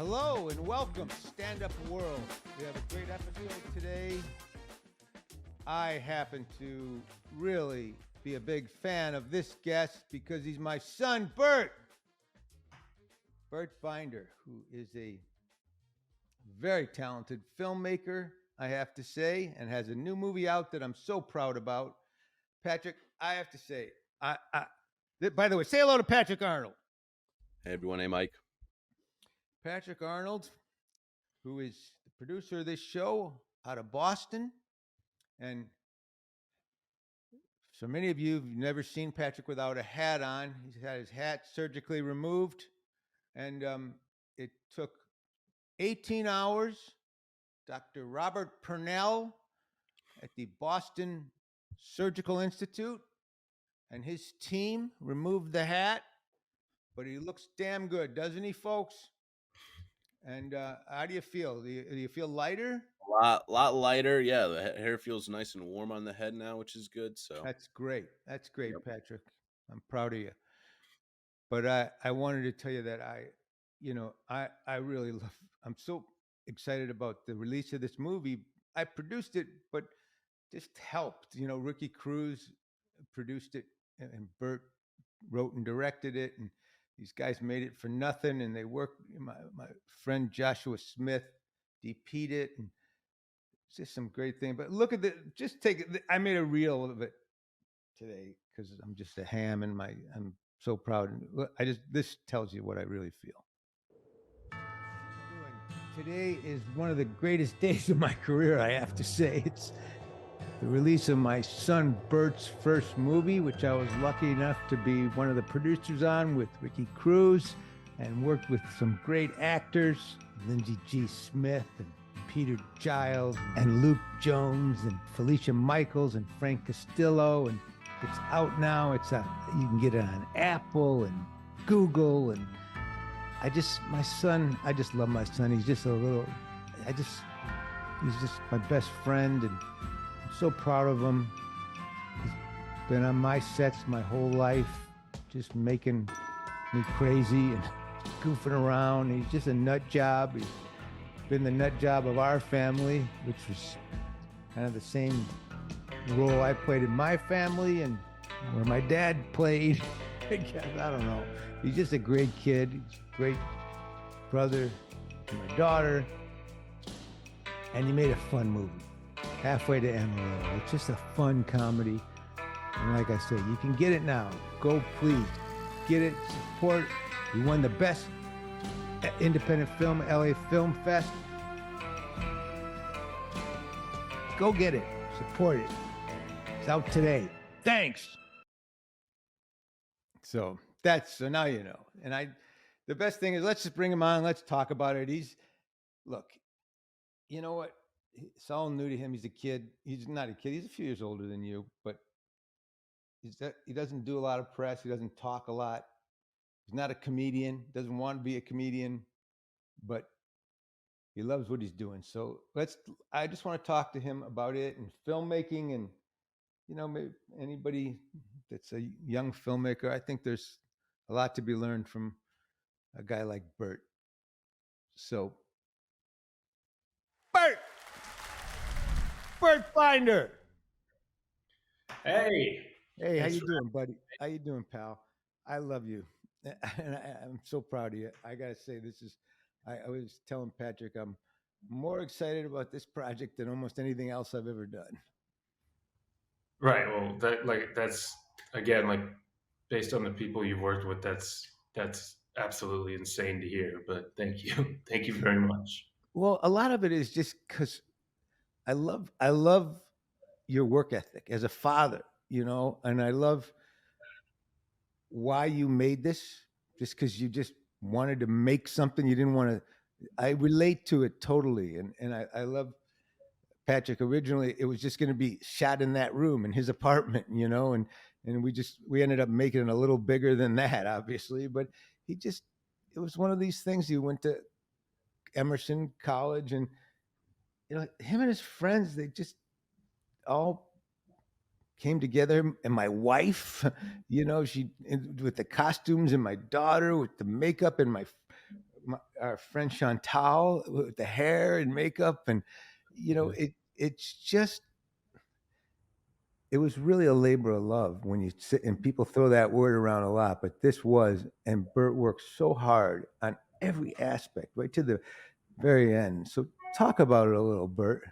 Hello and welcome, Stand Up World. We have a great episode today. I happen to really be a big fan of this guest because he's my son, Burt. Burt Binder, who is a very talented filmmaker, I have to say, and has a new movie out that I'm so proud about. Patrick, I have to say, by the way, say hello to Patrick Arnold. Hey, everyone. Hey, Mike. Patrick Arnold, who is the producer of this show out of Boston. And so many of you have never seen Patrick without a hat on. He's had his hat surgically removed. And it took 18 hours. Dr. Robert Purnell at the Boston Surgical Institute and his team removed the hat. But he looks damn good, doesn't he, folks? And how do you feel? Do you feel lighter? A lot lighter. Yeah, the hair feels nice and warm on the head now, which is good. So That's great. That's great, yep. Patrick. I'm proud of you. But I wanted to tell you that I really love. I'm so excited about the release of this movie. I produced it, but just helped. Ricky Cruz produced it, and Burt wrote and directed it, and these guys made it for nothing, and they worked. My friend Joshua Smith DP'd it, and it's just some great thing. But look at I made a reel of it today because I'm just a ham, and I'm so proud. This tells you what I really feel. Today is one of the greatest days of my career, I have to say. It's the release of my son Burt's first movie, which I was lucky enough to be one of the producers on with Ricky Cruz, and worked with some great actors, Lindsay G. Smith and Peter Giles and Luke Jones and Felicia Michaels and Frank Castillo. And it's out now. You can get it on Apple and Google. And I just love my son. He's just he's just my best friend, and I'm so proud of him. He's been on my sets my whole life, just making me crazy and goofing around. He's just a nut job. He's been the nut job of our family, which was kind of the same role I played in my family and where my dad played. I guess, I don't know. He's just a great kid. He's a great brother to my daughter. And he made a fun movie, Halfway to Amarillo. It's just a fun comedy. And like I said, you can get it now. Go, please. Get it, support. We won the best independent film, LA Film Fest. Go get it. Support it. It's out today. Thanks. So now you know. And the best thing is, let's just bring him on. Let's talk about it. Look, you know what? It's all new to him. He's a kid. He's not a kid. He's a few years older than you, but he doesn't do a lot of press. He doesn't talk a lot. He's not a comedian. Doesn't want to be a comedian, but he loves what he's doing. So I just want to talk to him about it and filmmaking, and maybe anybody that's a young filmmaker. I think there's a lot to be learned from a guy like Burt. So, Burt Binder. Hey, how you doing, buddy? How you doing, pal? I love you, and I'm so proud of you. I gotta say, I was telling Patrick, I'm more excited about this project than almost anything else I've ever done. Right. Well, that's again, based on the people you've worked with, that's absolutely insane to hear. But thank you very much. Well, a lot of it is just because I love your work ethic as a father, and I love why you made this, just because you just wanted to make something. You didn't want to. I relate to it totally, and I love Patrick. Originally, it was just going to be shot in that room in his apartment, and we ended up making it a little bigger than that, obviously. But it was one of these things. He went to Emerson College, and him and his friends, they just all came together. And my wife, she with the costumes, and my daughter with the makeup, and our friend Chantal with the hair and makeup, and it's just it was really a labor of love when you sit and people throw that word around a lot, but this was, and Burt worked so hard on every aspect right to the very end. So talk about it a little, Burt.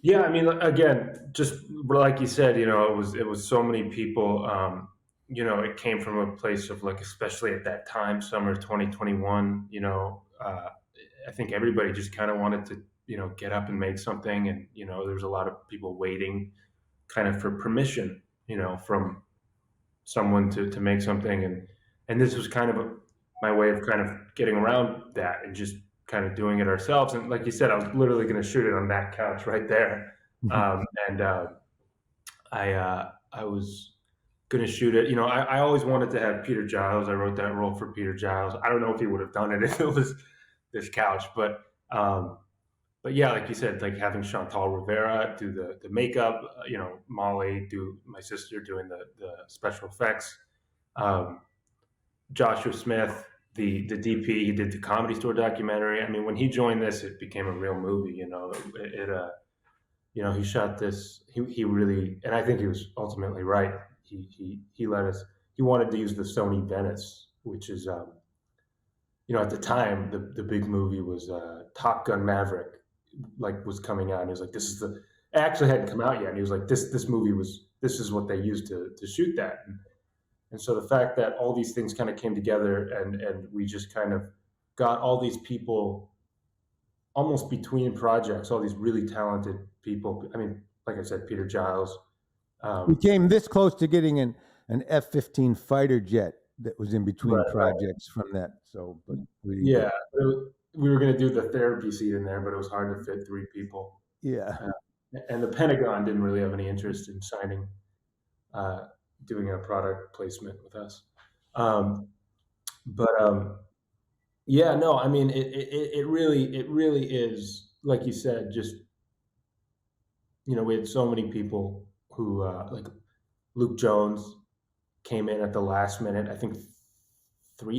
Yeah, I mean, again, just like you said, it was so many people. It came from a place of like, especially at that time, summer 2021. I think everybody just kind of wanted to, get up and make something, and there was a lot of people waiting, kind of for permission, from someone to make something, and this was kind of my way of kind of getting around that and just kind of doing it ourselves. And like you said, I was literally going to shoot it on that couch right there, and I was going to shoot it. I always wanted to have Peter Giles. I wrote that role for Peter Giles. I don't know if he would have done it if it was this couch, but yeah, like you said, like having Chantal Rivera do the makeup, Molly do my sister doing the special effects, um, Joshua Smith, the DP, he did the Comedy Store documentary. I mean, when he joined this, it became a real movie. He shot this. He really, and I think he was ultimately right. He let us. He wanted to use the Sony Venice, which is, at the time the big movie was Top Gun Maverick, like was coming out, and he was like, "This is the." It actually hadn't come out yet, and he was like, "This movie was. This is what they used to shoot that." And so the fact that all these things kind of came together, and we just kind of got all these people almost between projects, all these really talented people. I mean, like I said, Peter Giles. We came this close to getting an F-15 fighter jet that was in between projects from that. So, but we were going to do the therapy seat in there, but it was hard to fit 3 people. Yeah. And the Pentagon didn't really have any interest in signing, doing a product placement with us. Yeah, no, I mean, it really is, like you said, just, we had so many people who, like Luke Jones came in at the last minute, I think 4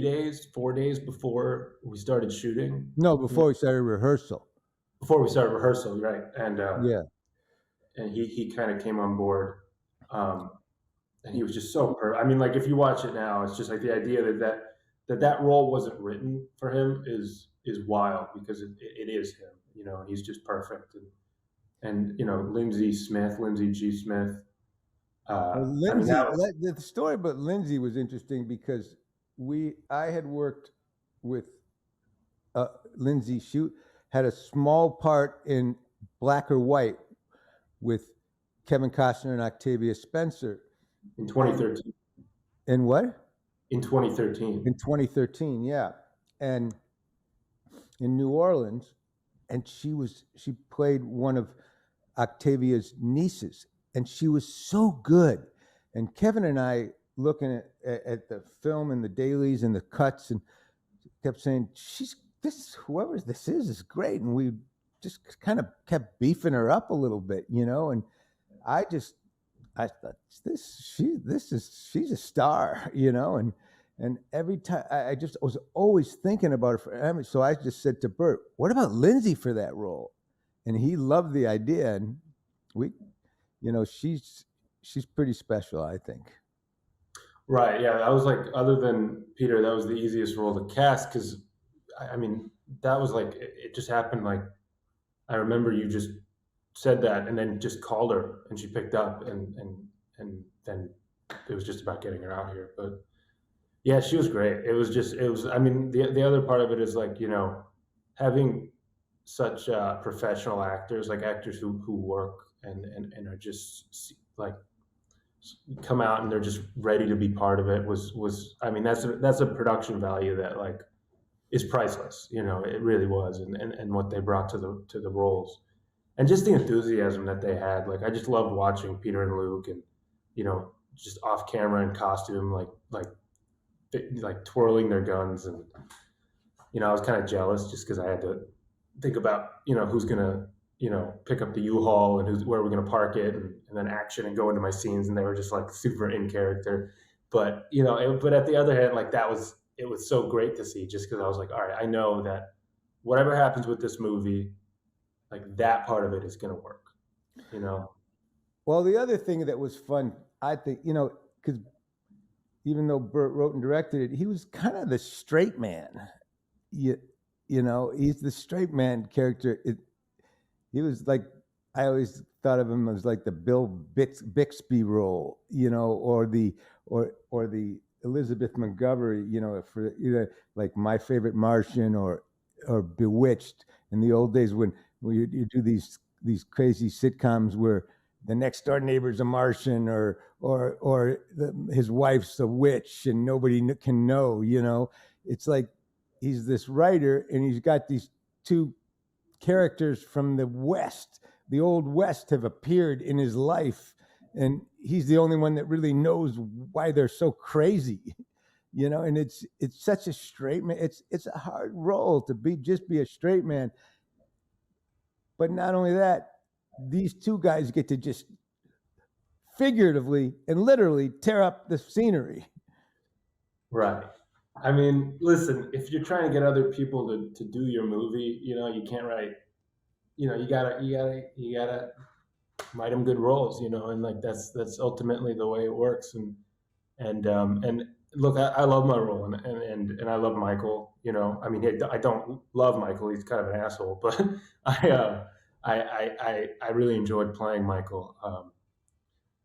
days before we started shooting. No, before we started rehearsal. Before we started rehearsal, right? And yeah, and he kind of came on board, and he was just so I mean, like if you watch it now, it's just like the idea that role wasn't written for him is wild, because it is him, and he's just perfect. And Lindsay G. Smith. Lindsay, the story about Lindsay was interesting because I had worked with Lindsay. She had a small part in Black or White with Kevin Costner and Octavia Spencer in 2013. In what? In 2013. In 2013, yeah, and in New Orleans, and she played one of Octavia's nieces, and she was so good. And Kevin and I, looking at the film and the dailies and the cuts, and kept saying, whoever this is great. And we just kind of kept beefing her up a little bit, and I thought she's a star, and every time I just was always thinking about her. So I just said to Burt, what about Lindsay for that role? And he loved the idea, and she's pretty special, I think. Right. Yeah. That was like, other than Peter, that was the easiest role to cast, because I mean, that was like, it just happened. Like, I remember you just said that and then just called her, and she picked up, and then it was just about getting her out here. But yeah, she was great. I mean, the other part of it is like, having such professional actors, like actors who work and are just like come out and they're just ready to be part of it was I mean, that's a production value that like is priceless. It really was, and what they brought to the roles, and just the enthusiasm that they had. Like, I just loved watching Peter and Luke, and just off camera in costume, like twirling their guns, and I was kind of jealous just because I had to think about who's gonna pick up the U-Haul, and where we're gonna park it, and then action and go into my scenes, and they were just like super in character. But but at the other hand, like, that was it was so great to see, just because I was like, all right, I know that whatever happens with this movie, like that part of it is going to work, you know? Well, the other thing that was fun, I think, because even though Burt wrote and directed it, he was kind of the straight man. You, he's the straight man character. He was like, I always thought of him as like the Bill Bixby role, or the Elizabeth Montgomery, for like My Favorite Martian or Bewitched in the old days when you do these crazy sitcoms where the next door neighbor's a Martian or his wife's a witch and nobody can know. It's like he's this writer and he's got these two characters from the West, the old West, have appeared in his life, and he's the only one that really knows why they're so crazy. And it's such a straight man. It's a hard role to be a straight man. But not only that, these two guys get to just figuratively and literally tear up the scenery. Right. I mean, listen, if you're trying to get other people to do your movie, you can't write, you gotta write them good roles, and like that's ultimately the way it works. And look, I love my role, and I love Michael. I mean, I don't love Michael; he's kind of an asshole, but I really enjoyed playing Michael,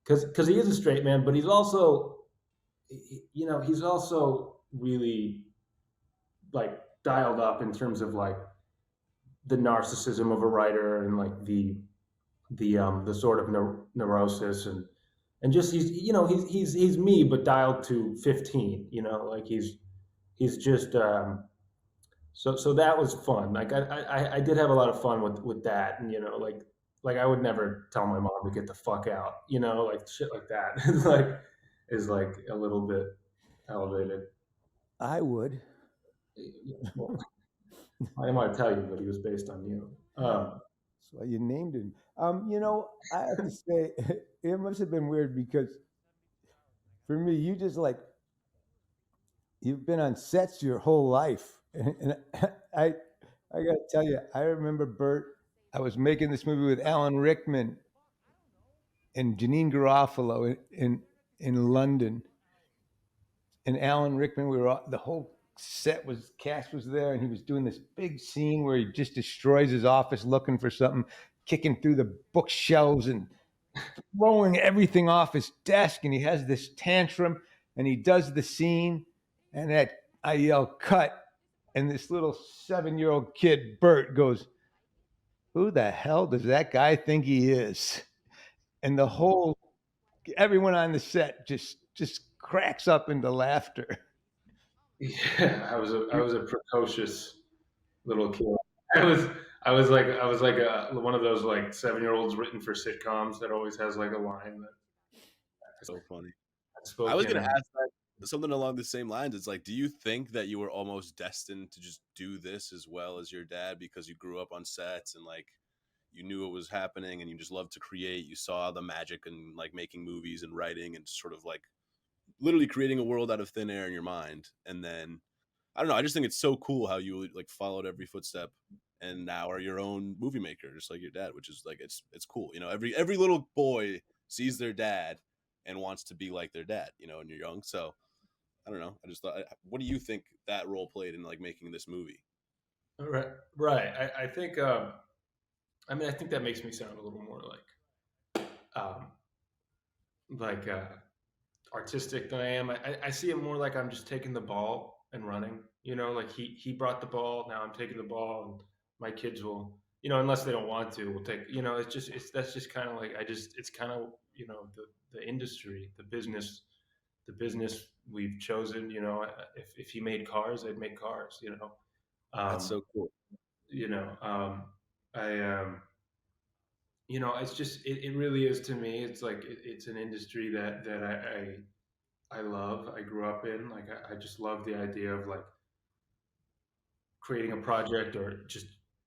because he is a straight man, but he's also, he's also really like dialed up in terms of like the narcissism of a writer and like the sort of neurosis and just he's me but dialed to 15, like he's just so that was fun. Like I did have a lot of fun with that, and like I would never tell my mom to get the fuck out, like shit like that is like a little bit elevated. I would. Well, I didn't want to tell you, but he was based on you. That's why you named him. I have to say, it must have been weird because for me, you've been on sets your whole life, and I got to tell you, I remember Burt. I was making this movie with Alan Rickman and Janine Garofalo in London, and Alan Rickman. The whole cast was there, and he was doing this big scene where he just destroys his office looking for something, kicking through the bookshelves and throwing everything off his desk, and he has this tantrum, and he does the scene, and I yell cut, and this little 7-year-old kid Burt goes, "Who the hell does that guy think he is?" And everyone on the set just cracks up into laughter. Yeah, I was a precocious little kid. I was I was like one of those like 7-year-olds written for sitcoms that always has like a line So funny. that's I was spoken. gonna ask that something along the same lines. It's like, do you think that you were almost destined to just do this as well as your dad because you grew up on sets and like you knew it was happening and you just loved to create. You saw the magic and like making movies and writing and sort of like literally creating a world out of thin air in your mind. And then I don't know. I just think it's so cool how you like followed every footstep and now are your own movie maker, just like your dad, which is like it's cool. Every little boy sees their dad and wants to be like their dad. And you're young, so I don't know. I just thought, what do you think that role played in like making this movie? Right, right. I think. I mean, I think that makes me sound a little more um, like artistic than I am. I see it more like I'm just taking the ball and running. Like he brought the ball. Now I'm taking the ball, and my kids will, unless they don't want to, will take. That's just kind of like it's kind of the industry, the business we've chosen. If he made cars, I'd make cars. That's Um, so cool. you know, I it's just it really is to me. It's like it's an industry that I love. I grew up in. Like I just love the idea of like creating a project or just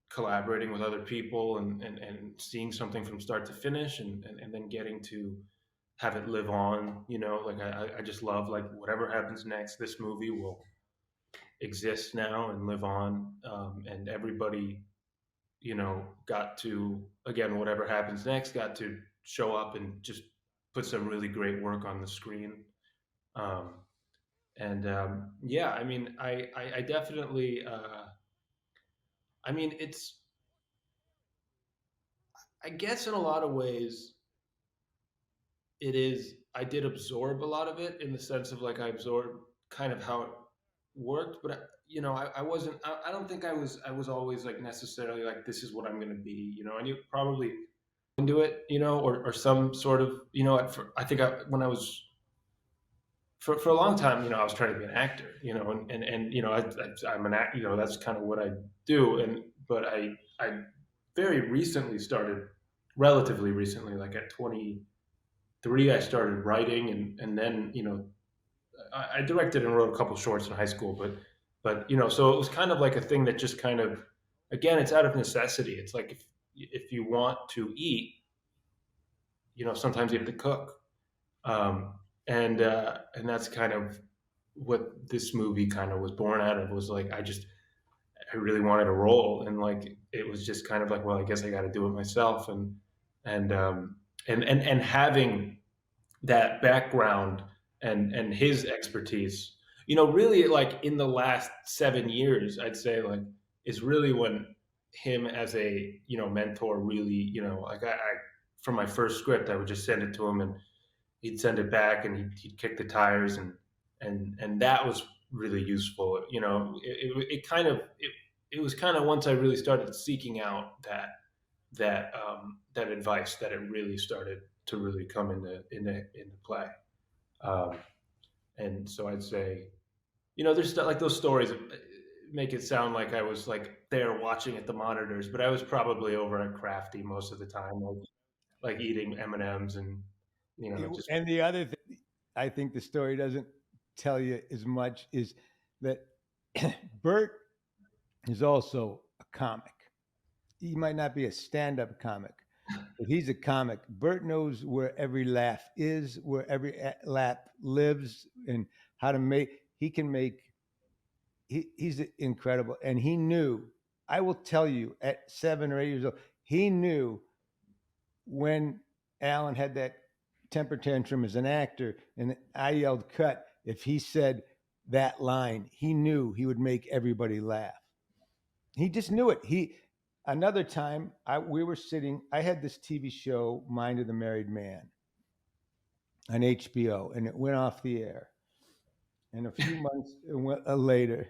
collaborating with other people and seeing something from start to finish and then getting to have it live on. Like I just love like whatever happens next. This movie will exist now and live on, and everybody, got to, again, whatever happens next, got to show up and just put some really great work on the screen. Um, and Yeah, I mean, I definitely, I mean, I guess in a lot of ways, it is, I did absorb a lot of it in the sense of like I absorbed kind of how it worked, but I wasn't, I don't think I was always like necessarily like, this is what I'm going to be, I knew probably into it, or some sort of, I think when I was, for a long time, I was trying to be an actor, I'm an actor, that's kind of what I do. But I very recently started, relatively recently, like at 23, I started writing, and then, I directed and wrote a couple shorts in high school, but, so it was kind of like a thing that just kind of, again, it's out of necessity. It's like, if you want to eat, sometimes you have to cook. Um, and that's kind of what this movie kind of was born out of, was like, I really wanted a role, and like it was just kind of like, well, I guess I got to do it myself. And and having that background and his expertise, really, like in the last 7 years, I'd say, like, is really when him as a, mentor, really, like, I from my first script, I would just send it to him, and he'd send it back, and he'd kick the tires, and that was really useful. It kind of, it was kind of, once I really started seeking out that advice, that it really started to really come into play. Um, and so I'd say, there's like those stories that make it sound like I was like there watching at the monitors, but I was probably over at Crafty most of the time, like eating M&Ms, and just. And the other thing I think the story doesn't tell you as much is that Burt is also a comic. He might not be a stand-up comic, but he's a comic. Burt knows where every laugh is, where every laugh lives, and how to make. He can make. He's incredible, and he knew. I will tell you, at 7 or 8 years old, he knew when Alan had that temper tantrum as an actor, and I yelled "cut." If he said that line, he knew he would make everybody laugh. He just knew it. Another time, we were sitting. I had this TV show, Mind of the Married Man, on HBO, and it went off the air. And a few months later,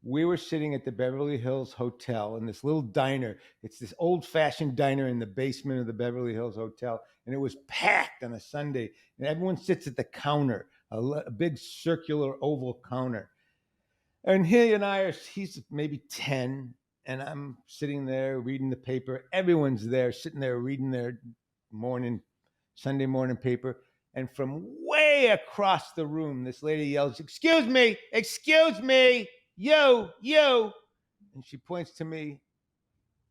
we were sitting at the Beverly Hills Hotel in this little diner. It's this old-fashioned diner in the basement of the Beverly Hills Hotel, and it was packed on a Sunday. And everyone sits at the counter, a big circular oval counter. And he and I he's maybe 10, and I'm sitting there reading the paper. Everyone's there, sitting there reading their Sunday morning paper. And from way across the room, this lady yells, excuse me, you. And she points to me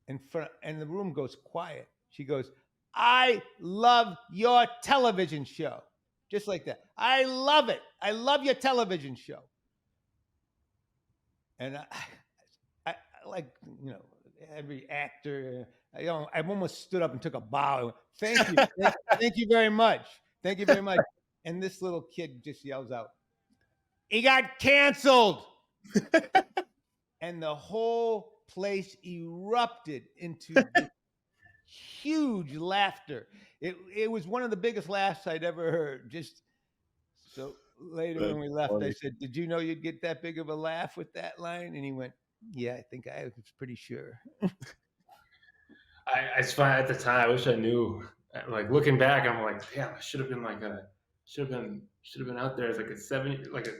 in front, and the room goes quiet. She goes, I love your television show. Just like that. I love it. I love your television show. And I like, every actor, I almost stood up and took a bow. Thank you. Thank you very much. Thank you very much. And this little kid just yells out, he got canceled. And the whole place erupted into huge laughter. It was one of the biggest laughs I'd ever heard. Just so later when we left, I said, did you know you'd get that big of a laugh with that line? And he went, yeah, I think I was pretty sure. It's fine at the time. I wish I knew. Like, looking back, I'm like, damn, I should have been out there as like a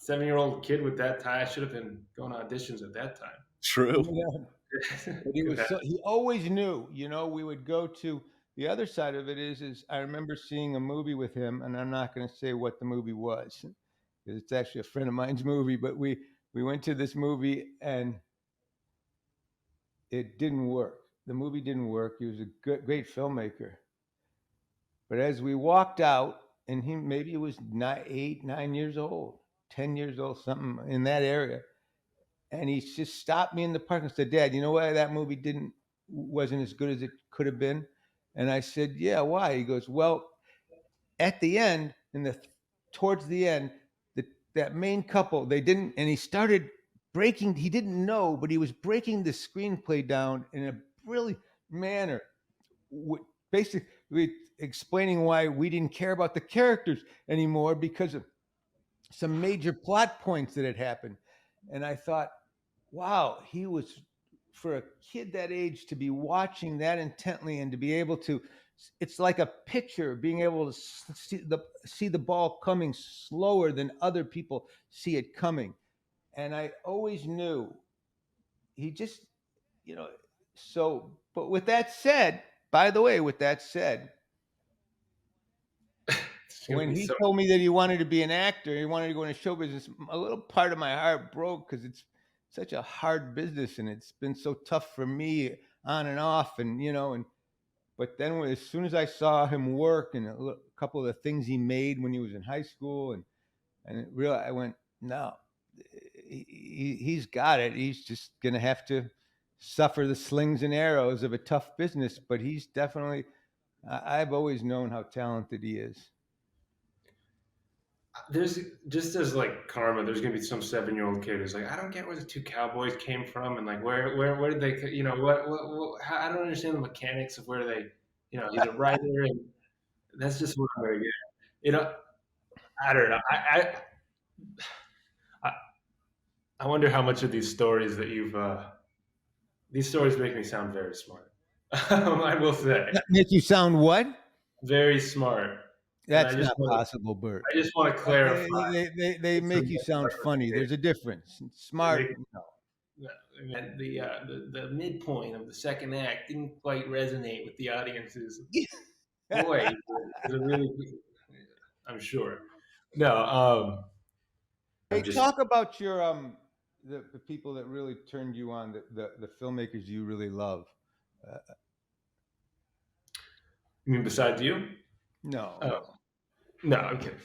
7-year-old kid with that tie. I should have been going auditions at that time. True. Yeah. But he always knew. We would go to the other side of it. Is I remember seeing a movie with him, and I'm not going to say what the movie was, because it's actually a friend of mine's movie. But we went to this movie, and it didn't work. The movie didn't work. He was a great filmmaker. But as we walked out, and he maybe was 8, 9 years old, 10 years old, something in that area. And he just stopped me in the park and said, "Dad, you know why that movie wasn't as good as it could have been?" And I said, "Yeah, why?" He goes, "Well, at the end, towards the end, that main couple, they didn't." And he started breaking. He didn't know, but he was breaking the screenplay down in a brilliant manner, basically explaining why we didn't care about the characters anymore because of some major plot points that had happened. And I thought, wow, he was, for a kid that age to be watching that intently and to be able to, it's like a pitcher being able to see the ball coming slower than other people see it coming. And I always knew he just, you know, so, but with that said, by the way, with that said, It's gonna when be he so. told me that he wanted to be an actor, he wanted to go into show business, a little part of my heart broke because it's such a hard business and it's been so tough for me on and off, and but then as soon as I saw him work and couple of the things he made when he was in high school, and really I went, no, he's got it. He's just gonna have to suffer the slings and arrows of a tough business, but he's definitely. I've always known how talented he is. There's just as like karma. There's gonna be some 7-year-old kid who's like, I don't get where the two cowboys came from, and like where did they, what how, I don't understand the mechanics of where they, he's a writer, and that's just what I'm gonna get. You know, I don't know. I I wonder how much of these stories that you've these stories make me sound very smart. I will say, That make you sound what? very smart, and That's not possible, Burt. I just want to clarify. They make you sound funny. There's a difference. Smart, no. And the midpoint of the second act didn't quite resonate with the audiences. Boy, it's a really, I'm sure. No, Hey, I'm just. talk about your the people that really turned you on, the filmmakers you really love. Uh, I mean, besides you? no, Oh, no. no, I'm kidding.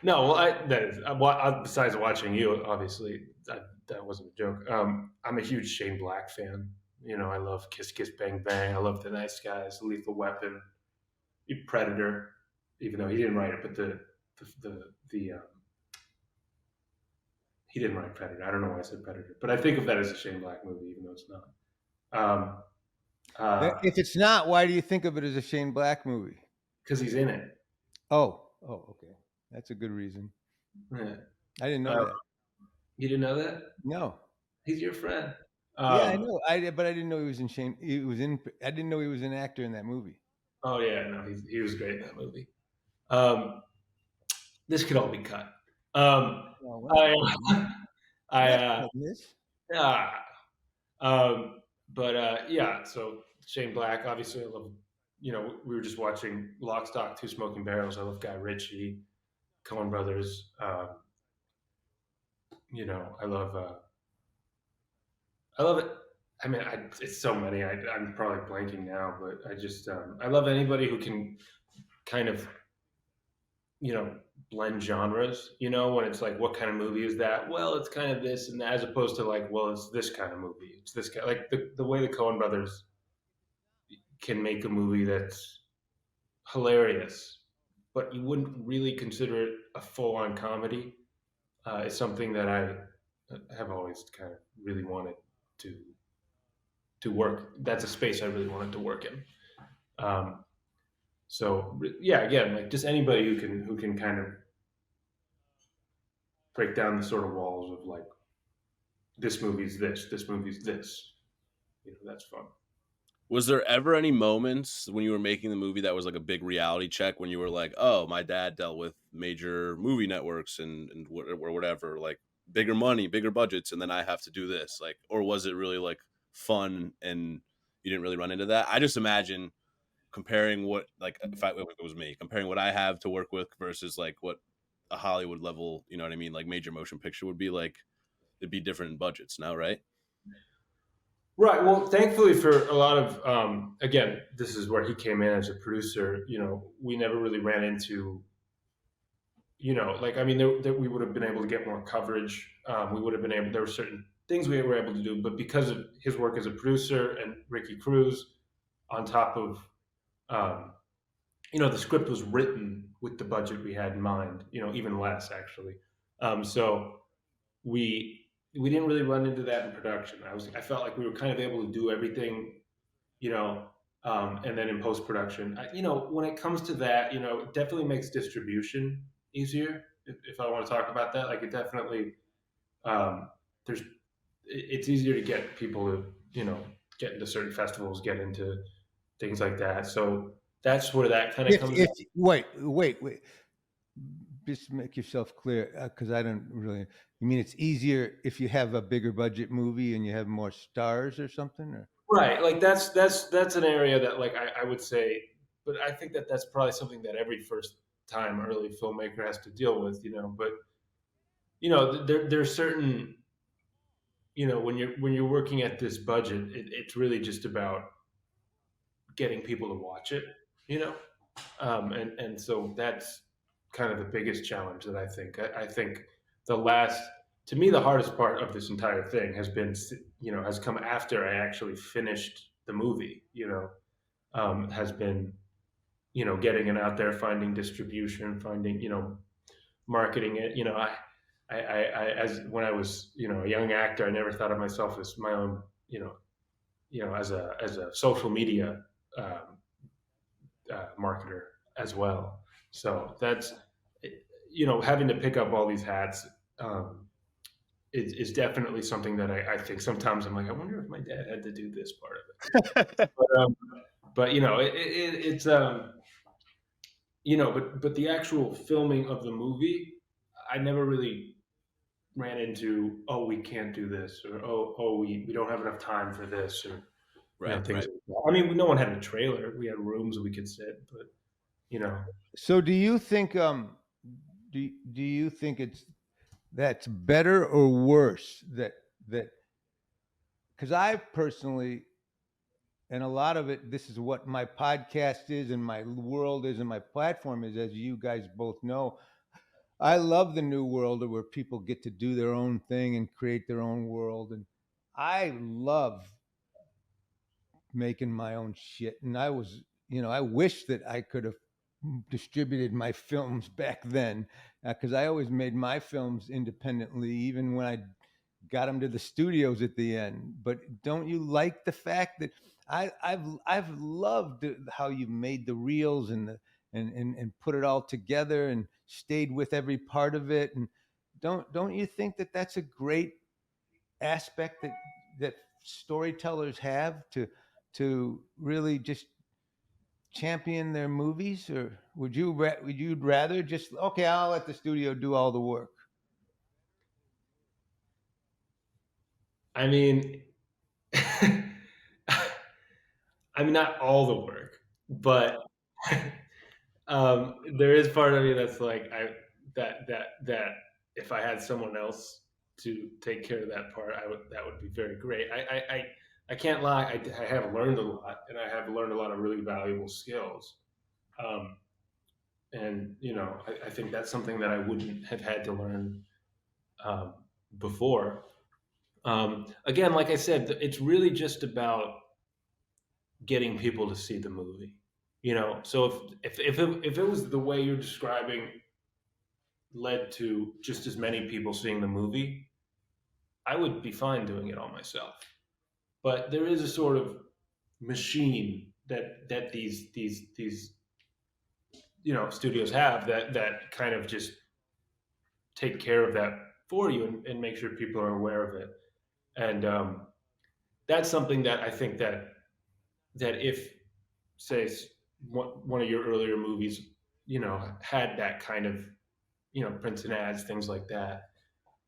No, well, that is besides watching you, obviously, that wasn't a joke. I'm a huge Shane Black fan. I love Kiss Kiss Bang Bang. I love The Nice Guys, Lethal Weapon, Predator. Even though he didn't write it, but the he didn't write Predator. I don't know why I said Predator, but I think of that as a Shane Black movie, even though it's not. Um, If it's not, why do you think of it as a Shane Black movie? because he's in it. Oh, okay. That's a good reason. Yeah. I didn't know that. You didn't know that? No. He's your friend. Yeah, I know. But I didn't know he was in Shane. He was in. I didn't know he was an actor in that movie. Oh yeah, no, he was great in that movie. This could all be cut. I This. yeah. But yeah. So Shane Black, obviously, I love. We were just watching Lock, Stock, Two Smoking Barrels. I love Guy Ritchie, Coen Brothers. I love it. I mean, it's so many. I'm probably blanking now, but I love anybody who can kind of, blend genres. When it's like, what kind of movie is that? Well, it's kind of this and that, as opposed to like, well, it's this kind of movie. It's this kind, like the way the Coen Brothers can make a movie that's hilarious, but you wouldn't really consider it a full-on comedy. Is something that I have always kind of really wanted to work. That's a space I really wanted to work in. So yeah, again, like just anybody who can kind of break down the sort of walls of like this movie's this movie's this. That's fun. Was there ever any moments when you were making the movie that was like a big reality check when you were like, oh, my dad dealt with major movie networks and or whatever, like bigger money, bigger budgets, and then I have to do this? Like, or was it really like fun and you didn't really run into that? I just imagine comparing what, like, if it was me, comparing what I have to work with versus like what a Hollywood level, you know what I mean, like major motion picture would be like, it'd be different in budgets now, right? Right. Well, thankfully for a lot of, again, this is where he came in as a producer. We never really ran into, like, I mean, we would have been able to get more coverage. We would have been able. There were certain things we were able to do, but because of his work as a producer and Ricky Cruz, on top of um, the script was written with the budget we had in mind, even less actually. So we didn't really run into that in production. I felt like we were kind of able to do everything, you know, and then in post production, when it comes to that, it definitely makes distribution easier. If I want to talk about that, like it definitely there's it's easier to get people to get into certain festivals, get into things like that. So that's where that kind of comes in. If wait, just make yourself clear, because I don't really. You mean it's easier if you have a bigger budget movie and you have more stars or something? Or Right, like that's an area that like I would say, but I think that that's probably something that every first time early filmmaker has to deal with, But there's certain, when you're working at this budget, it's really just about getting people to watch it, you know, and so that's kind of the biggest challenge that I think. I think the last, to me, the hardest part of this entire thing has been, has come after I actually finished the movie. Has been, getting it out there, finding distribution, finding, marketing it. As when I was, a young actor, I never thought of myself as my own, as a social media um, marketer as well. So that's, having to pick up all these hats um, is definitely something that I think sometimes I'm like, I wonder if my dad had to do this part of it. But it's but the actual filming of the movie, I never really ran into, oh, we can't do this, or we don't have enough time for this, or Right, things right. like that. I mean, no one had a trailer. We had rooms we could sit, but you know, so, do you think do you think that's better or worse that because I personally, and a lot of it, this is what my podcast is and my world is and my platform is, as you guys both know. I love the new world where people get to do their own thing and create their own world, and I love making my own shit. And I was, I wish that I could have distributed my films back then, because I always made my films independently, even when I got them to the studios at the end. But don't you like the fact that I've loved how you made the reels and and put it all together and stayed with every part of it? And don't you think that that's a great aspect that storytellers have to really just champion their movies? Or would you rather just, okay, I'll let the studio do all the work? I mean, I mean, not all the work, but there is part of me that's like, that if I had someone else to take care of that part, that would be very great. I can't lie. I have learned a lot, and I have learned a lot of really valuable skills. Um, and I think that's something that I wouldn't have had to learn um, before. Again, like I said, it's really just about getting people to see the movie. So if it was the way you're describing led to just as many people seeing the movie, I would be fine doing it all myself. But there is a sort of machine that these studios have that kind of just take care of that for you, and make sure people are aware of it. And that's something that I think that if, say, one of your earlier movies, had that kind of, prints and ads, things like that.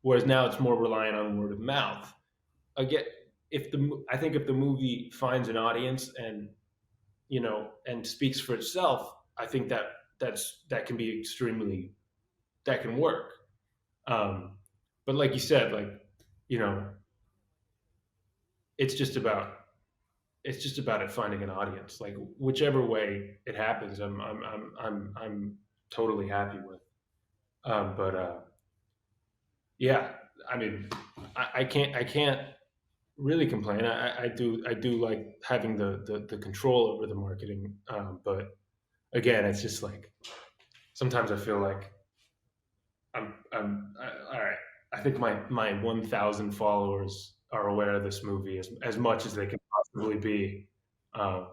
Whereas now it's more reliant on word of mouth. Again, I think if the movie finds an audience and speaks for itself, I think that can be that can work. Um, but like you said, like, you know, it's just about it finding an audience. Like whichever way it happens, I'm totally happy with. But yeah, I mean, I can't really complain. I do like having the control over the marketing, but again, it's just like sometimes I feel like all right. I think my 1,000 followers are aware of this movie as much as they can possibly be. Um,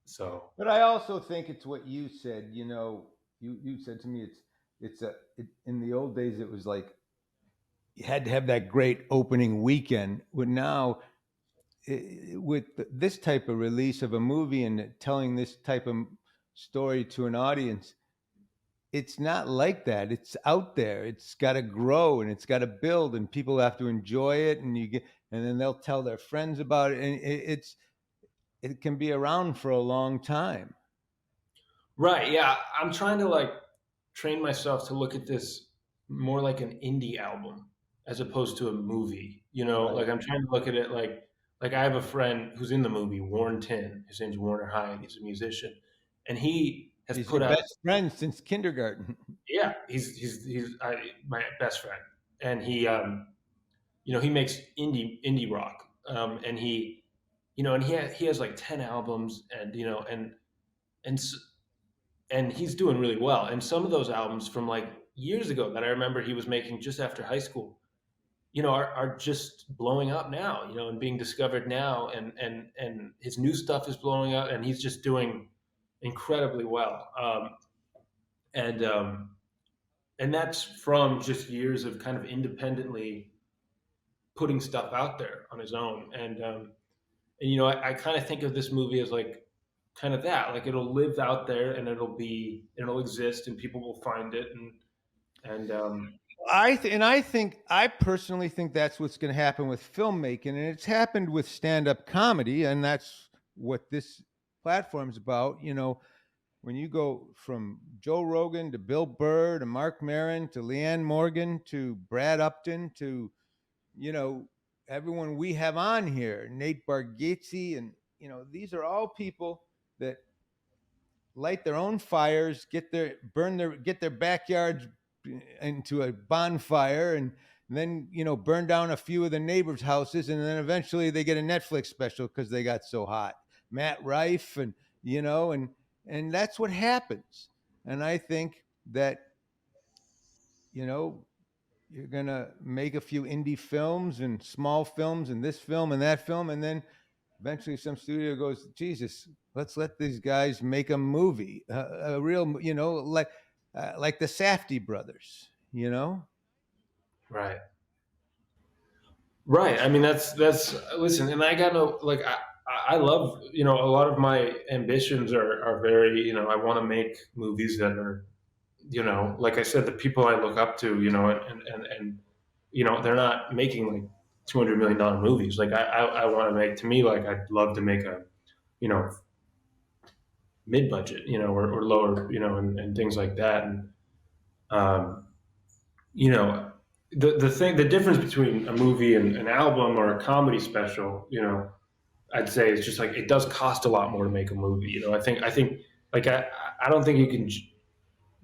so But I also think it's what you said. You said to me in the old days it was like you had to have that great opening weekend. But now with this type of release of a movie and telling this type of story to an audience, it's not like that. It's out there. It's got to grow and it's got to build, and people have to enjoy it. And then they'll tell their friends about it, and it can be around for a long time. right, yeah, I'm trying to like train myself to look at this more like an indie album as opposed to a movie. Right. Like I'm trying to look at it like I have a friend who's in the movie, Warren Tin. His name's Warner High, and he's a musician, and he has He's your put out best friend since kindergarten. yeah, my best friend, and he makes indie rock, and he has like 10 albums, and and and he's doing really well. And some of those albums from like years ago that I remember he was making just after high school, are just blowing up now, and being discovered now, and his new stuff is blowing up, and he's just doing incredibly well. And and that's from just years of kind of independently putting stuff out there on his own. And I kind of think of this movie as like kind of that, like it'll live out there, and it'll exist, and people will find it, and I personally think that's what's going to happen with filmmaking, and it's happened with stand-up comedy, and that's what this platform's about. When you go from Joe Rogan to Bill Burr to Mark Maron to Leanne Morgan to Brad Upton to you know everyone we have on here, Nate Bargatze, and these are all people that light their own fires, get their backyards into a bonfire, and then burn down a few of the neighbors' houses, and then eventually they get a Netflix special because they got so hot. Matt Rife, and that's what happens. And I think that you know you're gonna make a few indie films and small films and this film and that film, and then eventually some studio goes, Jesus, let's let these guys make a movie, a real, like the Safdie brothers, right. Right. I mean, that's listen, and I got no like I love a lot of my ambitions are very I want to make movies that are like I said, the people I look up to, and they're not making like $200 million movies. Like I want to make, to me, like I'd love to make a you know mid budget, or lower, and things like that. And um, you know the difference between a movie and an album or a comedy special, I'd say it's just like it does cost a lot more to make a movie. I think like I don't think you can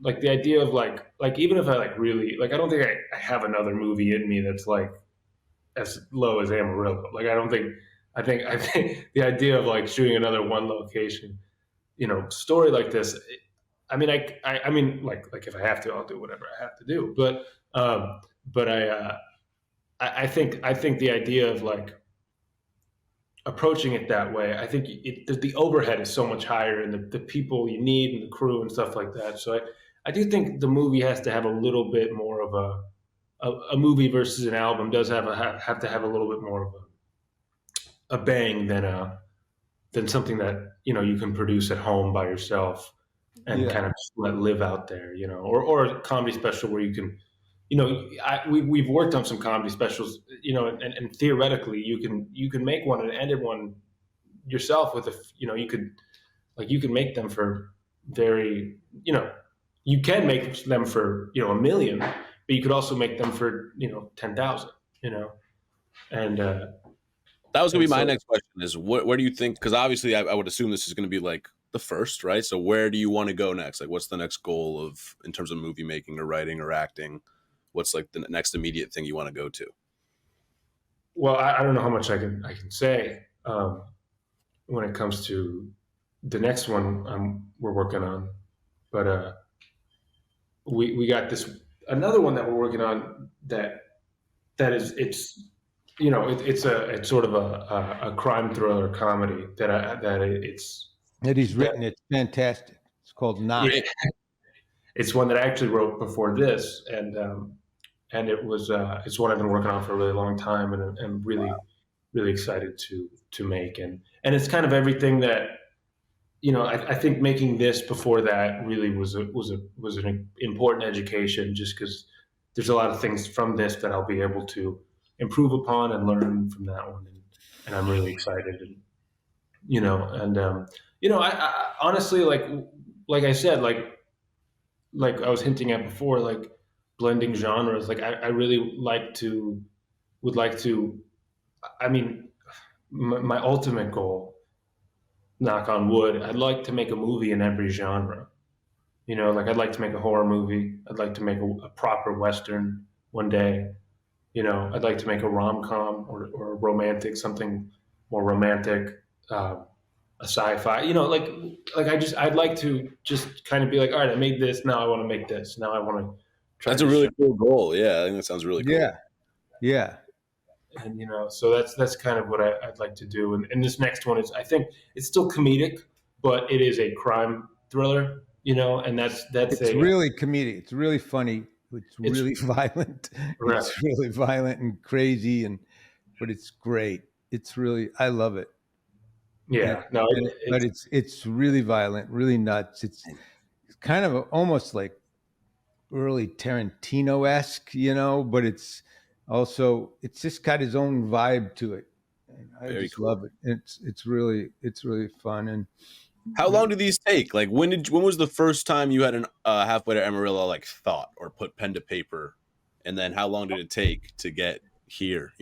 like the idea of like even if I like really like I don't think I have another movie in me that's like as low as Amarillo. Like I don't think I think the idea of like shooting another one location, story like this. I mean, I mean, like if I have to, I'll do whatever I have to do. But I think the idea of like approaching it that way, I think the overhead is so much higher, and the people you need and the crew and stuff like that. So I do think the movie has to have a little bit more of a movie versus an album does have to have a little bit more of a bang than something that you can produce at home by yourself and Yeah. kind of just let live out there, or a comedy special where you can, we've worked on some comedy specials, and theoretically you can make one and edit one yourself with you can make them for very, you can make them for, $1 million, but you could also make them for, 10,000, and, That was gonna and be my so, next question. Is where do you think? Because obviously, I would assume this is going to be like the first, right? So where do you want to go next? Like, what's the next goal of in terms of movie making or writing or acting? What's like the next immediate thing you want to go to? Well, I don't know how much I can say when it comes to the next one we're working on, but we got this another one that we're working on that is it's it's sort of a crime thriller comedy it's That he's that written. It's fantastic. It's called Knock. yeah, it's one that I actually wrote before this, and it's one I've been working on for a really long time, and I'm really excited to make, and it's kind of everything that I think making this before that really was an important education, just because there's a lot of things from this that I'll be able to improve upon and learn from that one, and I'm really excited, and I honestly like I said, like I was hinting at before, like blending genres, like I really would like to. I mean, my ultimate goal, knock on wood, I'd like to make a movie in every genre. Like I'd like to make a horror movie. I'd like to make a proper Western one day. I'd like to make a rom com or a romantic, something more romantic, a sci-fi. I'd like to just kind of be like, all right, I made this. Now I want to make this. Now I want to try That's a this really genre. cool goal. Yeah, I think that sounds really cool. Yeah, yeah. And so that's kind of what I'd like to do. And this next one is, I think it's still comedic, but it is a crime thriller. And that's It's really comedic. It's really funny. It's it's really violent. right. It's really violent and crazy, but it's great. It's really, I love it. And, Yeah, no, but it's it's really violent, really nuts. It's kind of almost like early Tarantino esque, but it's just got his own vibe to it. And I Very just cool. love it. It's really fun. And How long do these take? Like when was the first time you had an halfway to Amarillo like thought or put pen to paper, and then how long did it take to get here?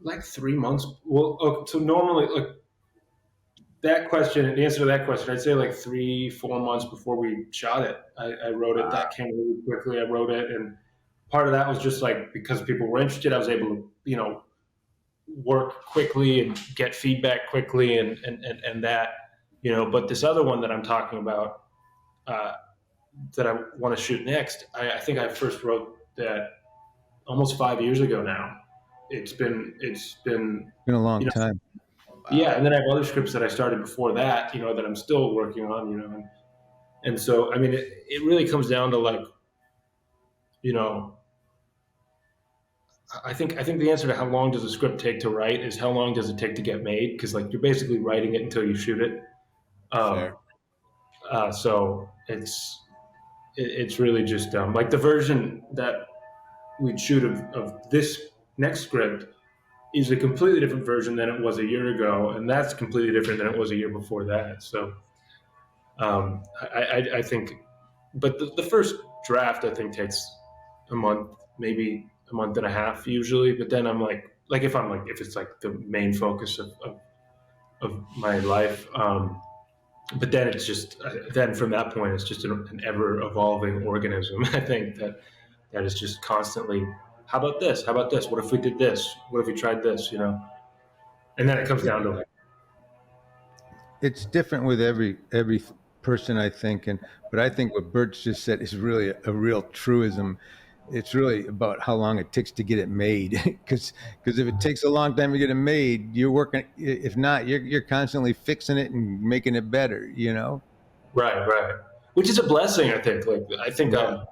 like 3 months. Well, okay, so normally, like that question, the answer to that question, I'd say like 3, 4 months before we shot it. I wrote it. That came really quickly. I wrote it, and part of that was just like because people were interested, I was able to work quickly and get feedback quickly, and that But this other one that I'm talking about, uh, that I want to shoot next, I think I first wrote that almost 5 years ago now. It's been been a long you know time. yeah, Wow. and then I have other scripts that I started before that, that I'm still working on, and so I mean it really comes down to like you know I think the answer to how long does a script take to write is how long does it take to get made, because like you're basically writing it until you shoot it. Um, Fair. so it's really just like the version that we'd shoot of this next script is a completely different version than it was a year ago, and that's completely different than it was a year before that. So I think, but the first draft I think takes a month, maybe a month and a half usually. But then I'm like if it's like the main focus of my life. But then it's just then from that point it's just an ever evolving organism. I think that is just constantly. How about this? How about this? What if we did this? What if we tried this? And then it comes down to like, It's different with every person, I think, but I think what Burt just said is really a real truism. It's really about how long it takes to get it made, because if it takes a long time to get it made, you're working. If not, you're constantly fixing it and making it better. right, which is a blessing. I think. Like I think. Yeah.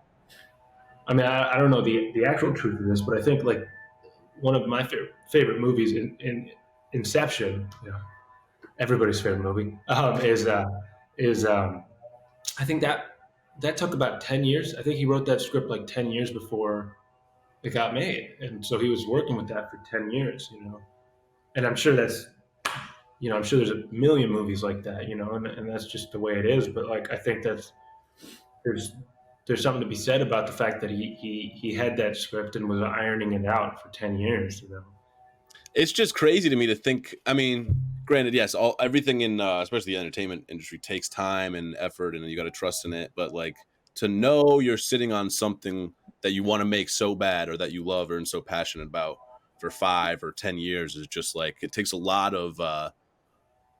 I mean, I don't know the actual truth of this, but I think like one of my favorite movies in Inception. Everybody's favorite movie is I think that took about 10 years. I think he wrote that script like 10 years before it got made, and so he was working with that for 10 years. And I'm sure there's a million movies like that. And that's just the way it is. But like I think there's there's something to be said about the fact that he had that script and was ironing it out for 10 years. It's just crazy to me to think. I mean, granted, yes, everything in especially the entertainment industry takes time and effort, and you got to trust in it. But like to know you're sitting on something that you want to make so bad or that you love or are so passionate about for 5 or 10 years is just like, it takes a lot of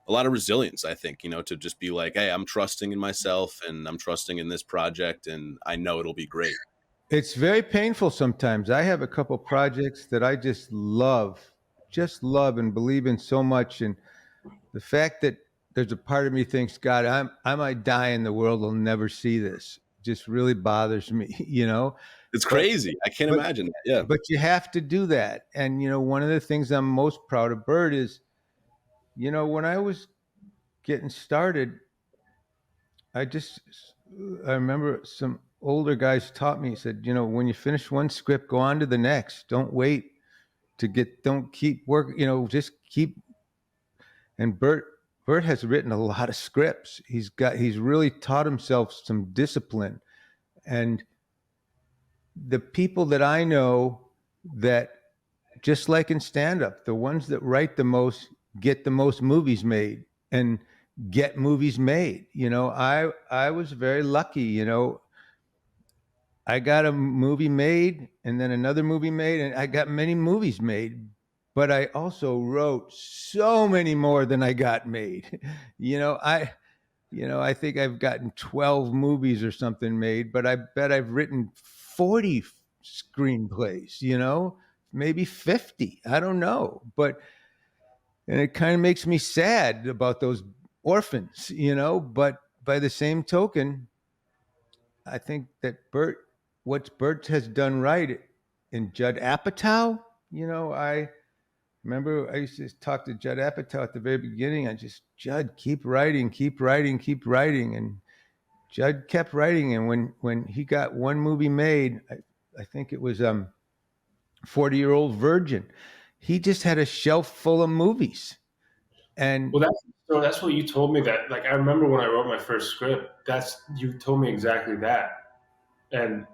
resilience, I think, to just be like, hey, I'm trusting in myself and I'm trusting in this project and I know it'll be great. It's very painful sometimes. I have a couple projects that I just love and believe in so much. And the fact that there's a part of me thinks, God, I might die and the world will never see this, just really bothers me, It's But crazy. I can't but imagine that. Yeah. but you have to do that. And one of the things I'm most proud of, Burt, is when I was getting started, I remember some older guys taught me, said, when you finish one script, go on to the next. Don't wait don't keep work, just keep. And Burt has written a lot of scripts. He's really taught himself some discipline. And the people that I know that, just like in stand up, the ones that write the most get the most movies made and get movies made. I was very lucky, I got a movie made and then another movie made, and I got many movies made, but I also wrote so many more than I got made. I think I've gotten 12 movies or something made, but I bet I've written 40 screenplays, maybe 50. I don't know. And it kind of makes me sad about those orphans, but by the same token, I think that what Burt has done right in Judd Apatow, I remember I used to talk to Judd Apatow at the very beginning. Judd, keep writing, keep writing, keep writing. And Judd kept writing. And when he got one movie made, I think it was 40-Year-Old Virgin, he just had a shelf full of movies. And Well, that's what you told me. That, like, I remember when I wrote my first script, you told me exactly that. And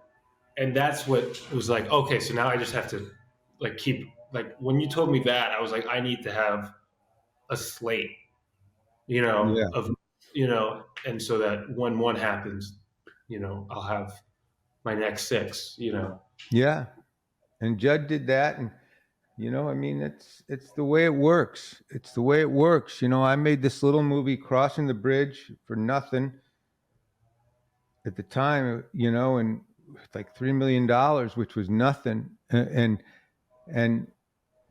that's what was like, okay, so now I just have to like keep, like, when you told me that, I was like, I need to have a slate, yeah, and so that when one happens, I'll have my next 6, yeah. And Judd did that. And it's the way it works. It's the way it works. I made this little movie, Crossing the Bridge, for nothing at the time, and it's like $3 million, which was nothing. And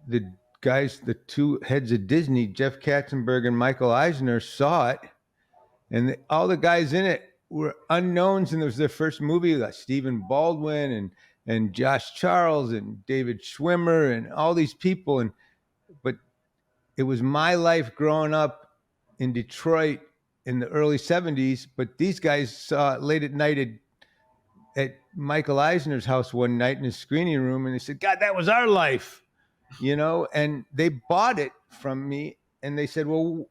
the guys, the two heads of Disney, Jeff Katzenberg and Michael Eisner, saw it, and all the guys in it were unknowns, and it was their first movie. Like Stephen Baldwin and Josh Charles and David Schwimmer and all these people. But it was my life growing up in Detroit in the early 70s. But these guys saw it late at night at Michael Eisner's house one night in his screening room, and they said, God, that was our life, and they bought it from me. And they said, well,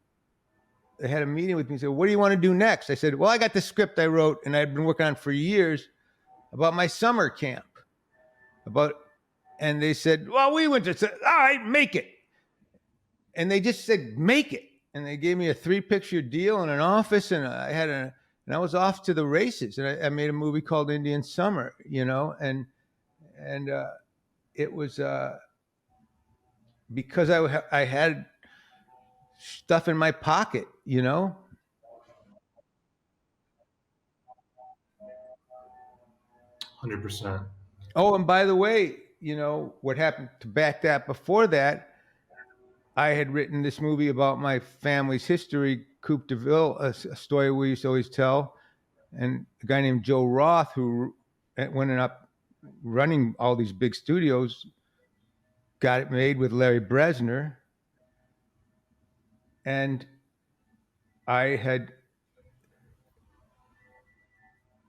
they had a meeting with me and said, what do you want to do next? I said, well, I got the script I wrote and I'd been working on for years about my summer camp. And they said, well, we went to say, all right, make it. And they just said, make it. And they gave me a 3-picture deal and an office, and and I was off to the races. And I made a movie called Indian Summer, and it was because I had stuff in my pocket, 100%. Oh, and by the way, what happened to back that before that, I had written this movie about my family's history, Coupe de Ville, a story we used to always tell. And a guy named Joe Roth, who went up running all these big studios, got it made with Larry Bresner. And I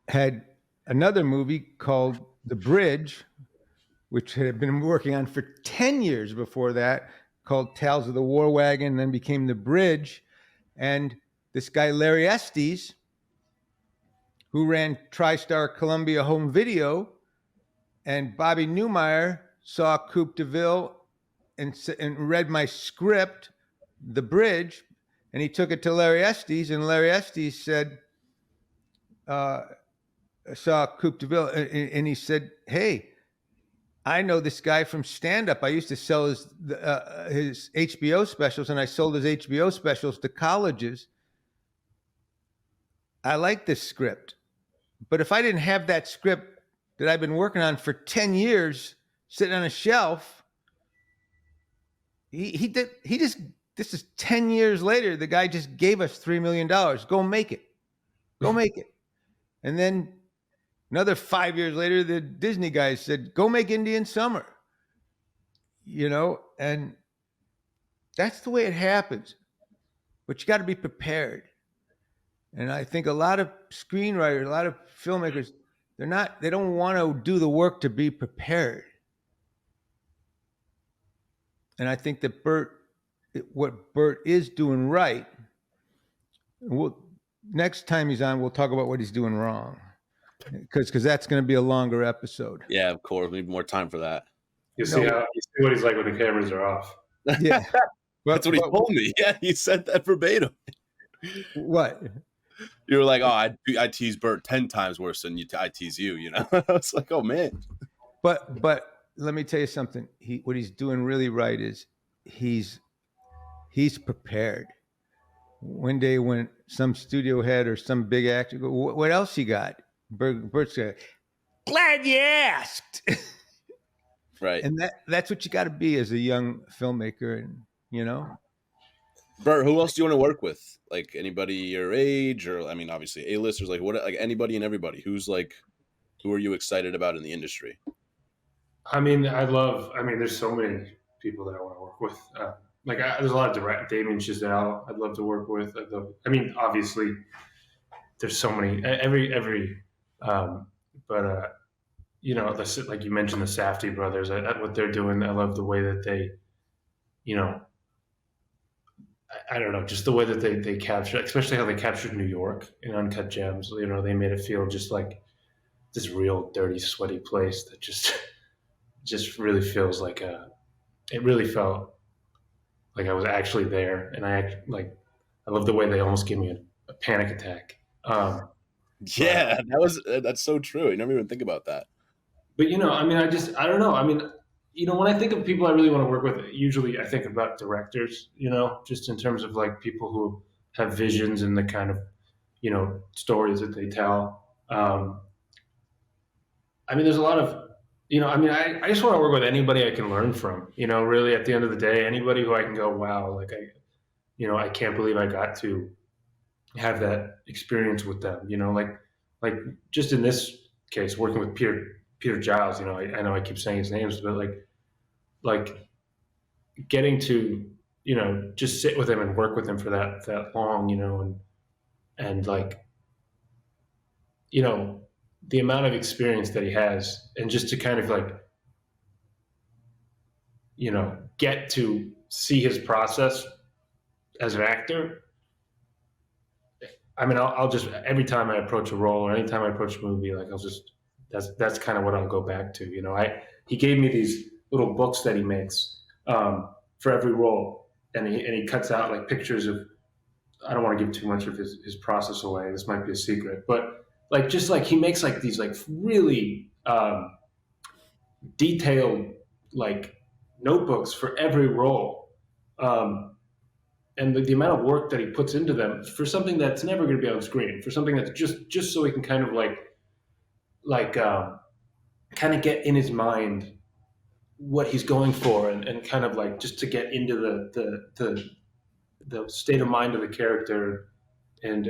had another movie called The Bridge, which had been working on for 10 years before that, called Tales of the War Wagon, then became The Bridge. And this guy, Larry Estes, who ran TriStar Columbia Home Video, and Bobby Newmeyer saw Coupe de Ville and read my script, The Bridge, and he took it to Larry Estes, and Larry Estes said, saw Coupe de Ville, and he said, hey, I know this guy from stand-up. I used to sell his HBO specials, and I sold his HBO specials to colleges. I like this script, but if I didn't have that script that I've been working on for 10 years sitting on a shelf, this is 10 years later, the guy just gave us $3 million. Go make it. Go make it. And then another 5 years later, the Disney guys said, go make Indian Summer. And that's the way it happens. But you got to be prepared. And I think a lot of screenwriters, a lot of filmmakers, they don't want to do the work to be prepared. And I think that what Burt is doing right, next time he's on, we'll talk about what he's doing wrong. Because that's going to be a longer episode. Yeah, of course. We need more time for that. You see what he's like when the cameras are off. Yeah. That's what he told me. Yeah, he said that verbatim. What? You were like, oh, I tease Burt 10 times worse than I tease you, I was like, oh, man. But let me tell you something. What he's doing really right is he's prepared. One day when some studio head or some big actor go, what else you got? Burt's like, glad you asked. Right. And that's what you got to be as a young filmmaker, and Burt, who else do you want to work with? Like anybody your age, or I mean, obviously A-listers, like anybody and everybody. Who are you excited about in the industry? I mean, there's so many people that I want to work with. There's a lot of Damien Chazelle I'd love to work with. Obviously, there's so many. Like you mentioned, the Safdie brothers. What they're doing, I love the way that they, I don't know, just the way that they capture, especially how they captured New York in Uncut Gems. They made it feel just like this real dirty, sweaty place that just really feels like it really felt like I was actually there, and I love the way they almost gave me a panic attack. Yeah, that's so true. I never even think about that. But I don't know. When I think of people I really want to work with, usually I think about directors. Just in terms of like people who have visions and the kind of stories that they tell. There's a lot of I just want to work with anybody I can learn from. Really, at the end of the day, anybody who I can go, wow, like I can't believe I got to have that experience with them. Like just in this case, working with Peter Giles. I know I keep saying his names, but like getting to just sit with him and work with him for that long, and like the amount of experience that he has, and just to kind of like get to see his process as an actor. I'll just, every time I approach a role or anytime I approach a movie, like that's kind of what I'll go back to. He gave me these little books that he makes for every role, and he cuts out like pictures of. I don't want to give too much of his process away. This might be a secret, but like just like he makes like these like really detailed like notebooks for every role, and the amount of work that he puts into them for something that's never going to be on screen, for something that's just so he can kind of kind of get in his mind what he's going for, and kind of like just to get into the state of mind of the character. And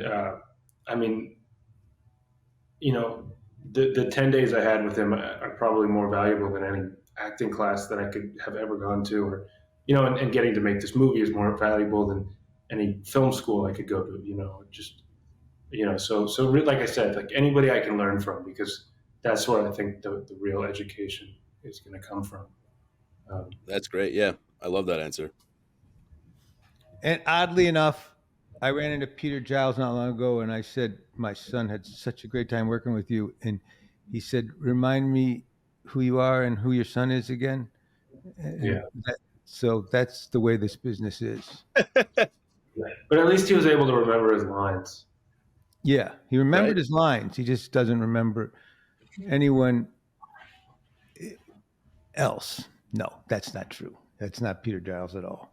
the 10 days I had with him are probably more valuable than any acting class that I could have ever gone to, or and getting to make this movie is more valuable than any film school I could go to. So like I said, like anybody I can learn from, because that's where I think the real education is going to come from. That's great. Yeah, I love that answer. And oddly enough, I ran into Peter Giles not long ago, and I said, my son had such a great time working with you. And he said, remind me who you are and who your son is again. Yeah. So that's the way this business is. But at least he was able to remember his lines. Yeah, he remembered his lines. He just doesn't remember anyone. else. No, that's not true. That's not Peter Giles at all.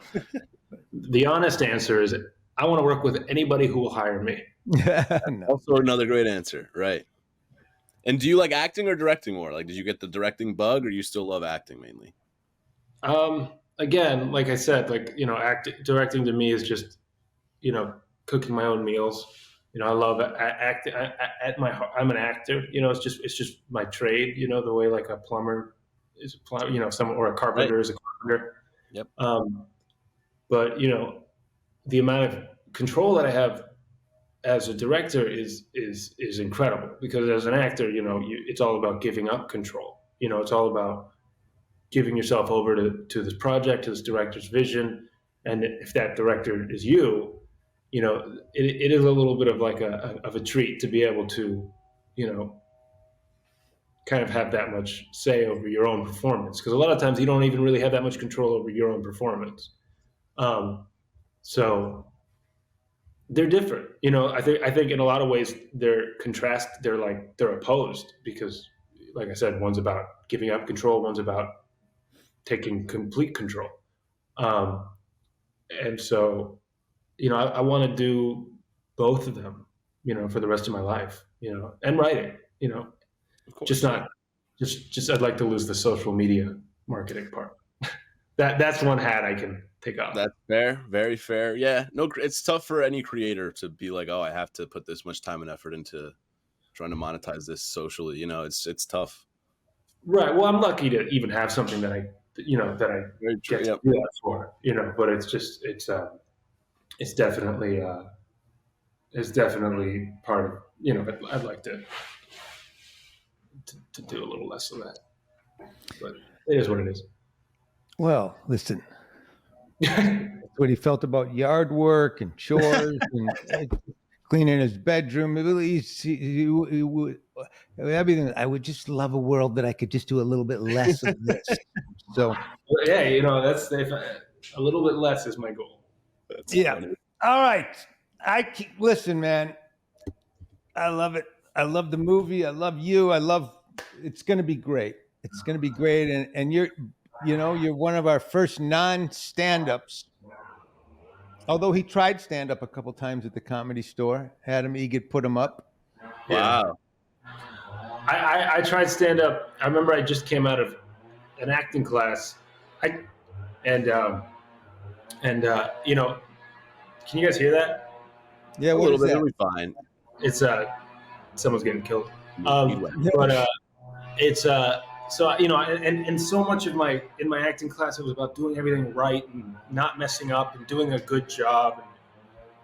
The honest answer is I want to work with anybody who will hire me. No. Also, another great answer, right? And do you like acting or directing more? Like, did you get the directing bug, or you still love acting mainly? Again, like I said, like, directing to me is just, cooking my own meals. I love acting. At my heart, I'm an actor. It's just my trade. The way like a plumber is a plumber. Or a Right. carpenter is a carpenter. Yep. But the amount of control that I have as a director is incredible, because as an actor, it's all about giving up control. It's all about giving yourself over to this project, to this director's vision. And if that director is you, it is a little bit of like a treat to be able to, kind of have that much say over your own performance. Because a lot of times you don't even really have that much control over your own performance. So they're different. I think in a lot of ways they're opposed, because, like I said, one's about giving up control, one's about taking complete control. Um, and so, I want to do both of them, for the rest of my life, and writing, Of course. just not, just I'd like to lose the social media marketing part. That's one hat I can take off. That's fair. Very fair. Yeah. No, it's tough for any creator to be like, oh, I have to put this much time and effort into trying to monetize this socially. It's tough. Right. Well, I'm lucky to even have something that I Very true. get to Yep. do that for, but it's definitely part of, I'd like to do a little less of that, but it is what it is. Well, listen, what he felt about yard work and chores and cleaning his bedroom. He would, everything. I would just love a world that I could just do a little bit less of this. So, Yeah, that's a little bit less is my goal. That's yeah. funny. All right. Listen, man. I love it. I love the movie. I love you. It's going to be great. It's going to be great. And you're one of our first non-stand-ups. Although he tried stand-up a couple times at the Comedy Store. Adam Egid put him up. Wow. I tried stand up. I remember I just came out of an acting class. Can you guys hear that? Yeah, A what little is bit. that? It'll be fine. It's someone's getting killed. Anyway. But it's so and so much of in my acting class, it was about doing everything right and not messing up and doing a good job,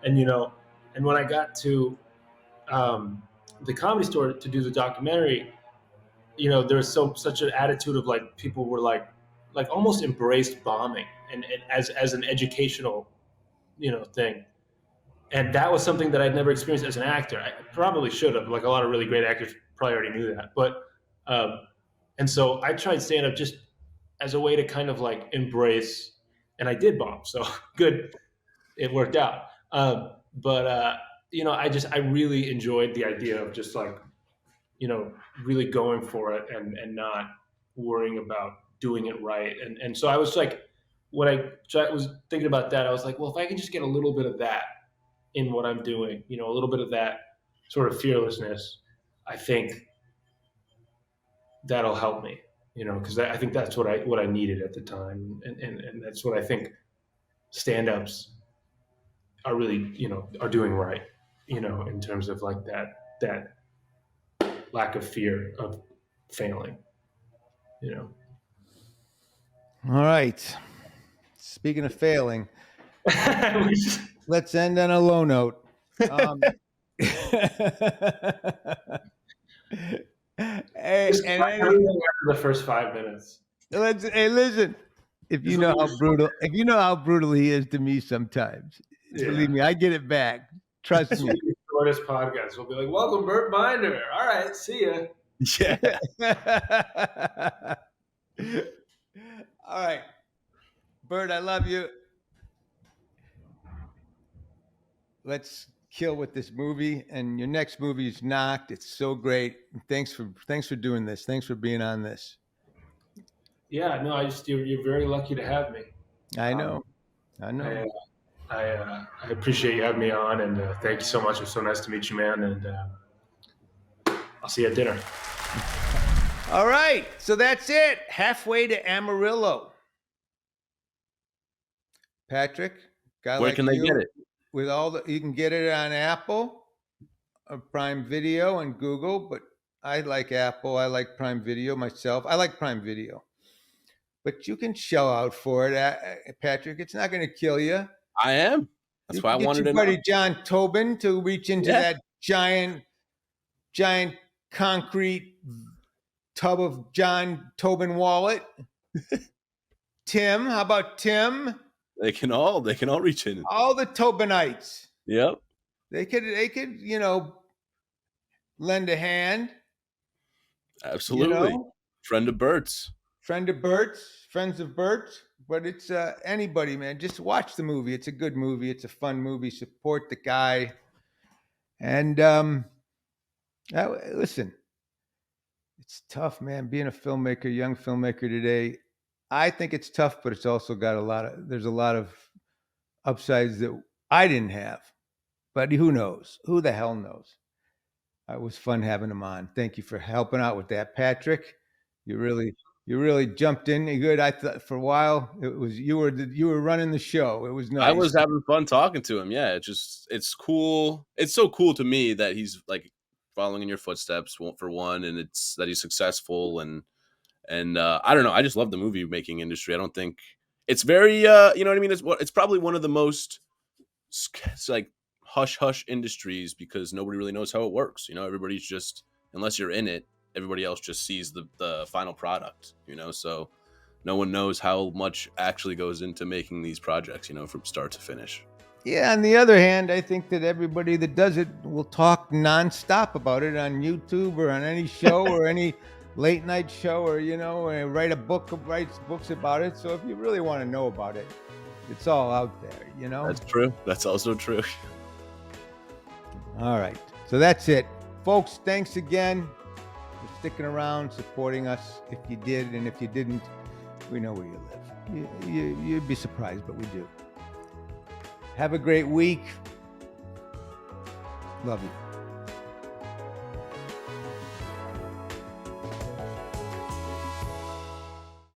and and when I got to the Comedy Store to do the documentary, there was such an attitude of like people were like almost embraced bombing and as an educational thing. And that was something that I'd never experienced as an actor. I probably should have. Like a lot of really great actors probably already knew that. But and so I tried stand up just as a way to kind of like embrace, and I did bomb. So good, it worked out. But I really enjoyed the idea of just like really going for it and not worrying about doing it right. And so I was like, when I was thinking about that, I was like, well, if I can just get a little bit of that in what I'm doing, a little bit of that sort of fearlessness, I think that'll help me, because I think that's what I needed at the time, and that's what I think stand-ups are really are doing right, in terms of like that lack of fear of failing. All right. Speaking of failing, let's end on a low note. Hey, after the first 5 minutes. Listen. If you know how brutal he is to me sometimes, believe me, I get it back. Trust me. The shortest podcast will be like, "Welcome, Burt Binder. All right, see ya." Yeah. All right, Burt, I love you. Let's kill with this movie, and your next movie is Knocked. It's so great. Thanks for doing this. Thanks for being on this. Yeah, no, you're very lucky to have me. I Um, know. I know. I appreciate you having me on, and thank you so much. It was so nice to meet you, man. And I'll see you at dinner. All right. So that's it. Halfway to Amarillo. Patrick, guy Where like can they get you, it? with all the, you can get it on Apple, Prime Video, and Google. But I like Apple. I like Prime Video myself. I like Prime Video. But you can shell out for it, Patrick. It's not going to kill you. I am. You That's why can I get wanted your to know. buddy John Tobin to reach into Yeah. that giant concrete tub of John Tobin wallet. Tim, how about Tim? They can all reach in. All the Tobinites. Yep. They could, lend a hand. Absolutely. Friend of Burt's. Friend of Burt's, friends of Burt. But it's anybody, man. Just watch the movie. It's a good movie. It's a fun movie. Support the guy. And listen, it's tough, man. Being a filmmaker, young filmmaker today, I think it's tough, but it's also got there's a lot of upsides that I didn't have. But who knows? Who the hell knows? It was fun having him on. Thank you for helping out with that, Patrick. You really jumped in good. I thought for a while it was you were running the show. It was nice. I was having fun talking to him. Yeah, it's cool. It's so cool to me that he's like following in your footsteps for one, and it's that he's successful and I don't know. I just love the movie making industry. I don't think it's very you know what I mean. It's probably one of the most like hush hush industries because nobody really knows how it works. You know, everybody's just unless you're in it, everybody else just sees the final product. You know, so no one knows how much actually goes into making these projects. You know, from start to finish. Yeah, on the other hand, I think that everybody that does it will talk nonstop about it on YouTube or on any show or any late night show or, or writes books about it. So if you really want to know about it, it's all out there, That's true. That's also true. All right. So that's it. Folks, thanks again for sticking around, supporting us. If you did, and if you didn't, we know where you live. You'd be surprised, but we do. Have a great week. Love you.